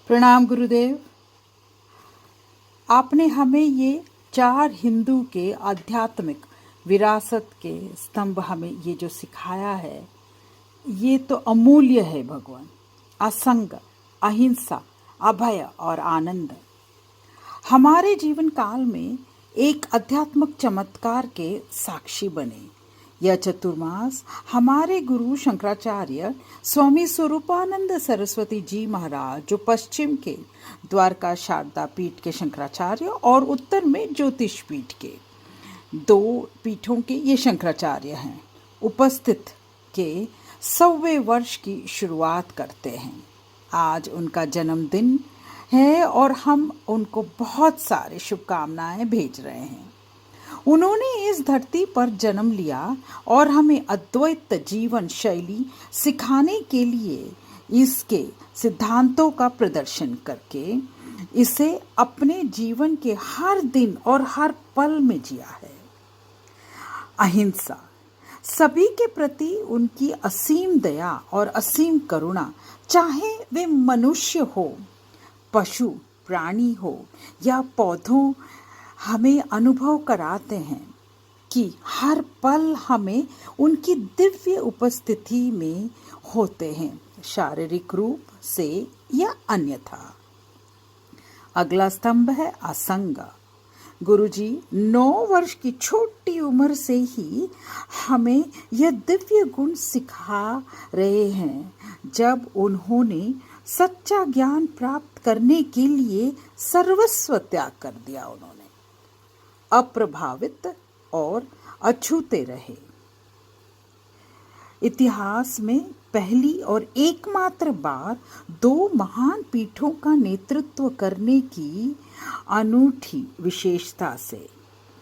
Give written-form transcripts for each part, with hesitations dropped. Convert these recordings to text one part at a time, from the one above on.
प्रणाम गुरुदेव। आपने हमें ये 4 हिंदू के आध्यात्मिक विरासत के स्तंभ हमें ये जो सिखाया है, ये तो अमूल्य है भगवान। असंग, अहिंसा, अभय और आनंद हमारे जीवन काल में एक आध्यात्मिक चमत्कार के साक्षी बने। यह चतुर्मास हमारे गुरु शंकराचार्य स्वामी स्वरूपानंद सरस्वती जी महाराज, जो पश्चिम के द्वारका शारदा पीठ के शंकराचार्य और उत्तर में ज्योतिष पीठ के 2 पीठों के ये शंकराचार्य हैं, उपस्थित के 100वें वर्ष की शुरुआत करते हैं। आज उनका जन्मदिन है और हम उनको बहुत सारे शुभकामनाएं भेज रहे हैं। उन्होंने इस धरती पर जन्म लिया और हमें अद्वैत जीवन शैली सिखाने के लिए इसके सिद्धांतों का प्रदर्शन करके इसे अपने जीवन के हर दिन और हर पल में जिया है। अहिंसा, सभी के प्रति उनकी असीम दया और असीम करुणा, चाहे वे मनुष्य हो, पशु प्राणी हो या पौधों, हमें अनुभव कराते हैं कि हर पल हमें उनकी दिव्य उपस्थिति में होते हैं, शारीरिक रूप से या अन्यथा। अगला स्तंभ है असंग। गुरुजी 9 वर्ष की छोटी उम्र से ही हमें यह दिव्य गुण सिखा रहे हैं, जब उन्होंने सच्चा ज्ञान प्राप्त करने के लिए सर्वस्व त्याग कर दिया। उन्होंने अप्रभावित और अछूते रहे। इतिहास में पहली और एकमात्र बार 2 महान पीठों का नेतृत्व करने की अनूठी विशेषता से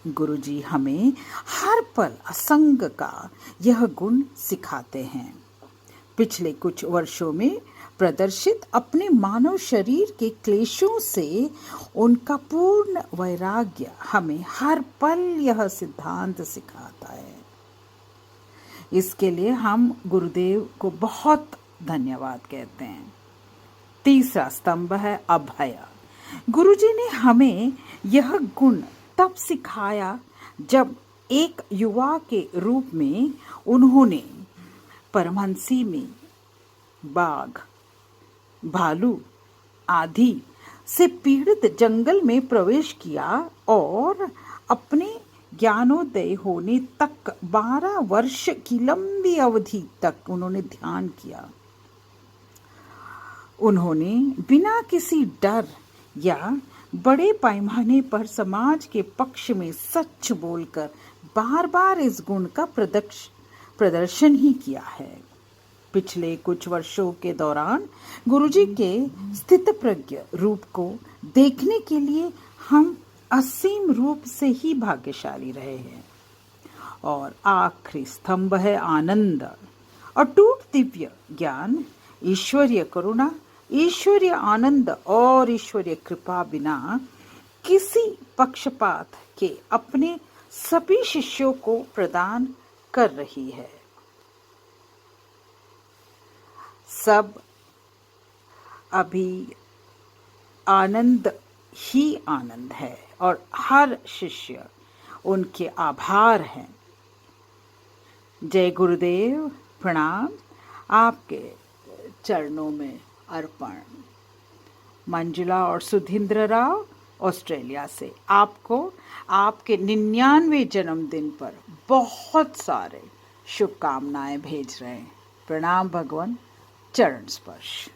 गुरुजी हमें हर पल असंग का यह गुण सिखाते हैं। पिछले कुछ वर्षों में प्रदर्शित अपने मानव शरीर के क्लेशों से उनका पूर्ण वैराग्य हमें हर पल यह सिद्धांत सिखाता है। इसके लिए हम गुरुदेव को बहुत धन्यवाद कहते हैं। तीसरा स्तंभ है अभय। गुरुजी ने हमें यह गुण तब सिखाया जब एक युवा के रूप में उन्होंने परमहंसी में बाघ, भालू आदि से पीड़ित जंगल में प्रवेश किया और अपने ज्ञानोदय होने तक 12 वर्ष की लंबी अवधि तक उन्होंने ध्यान किया। उन्होंने बिना किसी डर या बड़े पैमाने पर समाज के पक्ष में सच बोलकर बार बार इस गुण का प्रदर्शन ही किया है। पिछले कुछ वर्षों के दौरान गुरुजी के स्थितप्रज्ञ रूप को देखने के लिए हम असीम रूप से ही भाग्यशाली रहे हैं। और आखिरी स्तंभ है आनंद। अटूट दिव्य ज्ञान, ईश्वरीय करुणा, ईश्वरीय आनंद और ईश्वरीय कृपा बिना किसी पक्षपात के अपने सभी शिष्यों को प्रदान कर रही है। सब अभी आनंद ही आनंद है और हर शिष्य उनके आभार हैं। जय गुरुदेव। प्रणाम। आपके चरणों में अर्पण। मंजुला और सुधींद्र राव, ऑस्ट्रेलिया से आपको आपके 99वें जन्मदिन पर बहुत सारे शुभकामनाएं भेज रहे हैं। प्रणाम भगवान। चरण स्पर्श।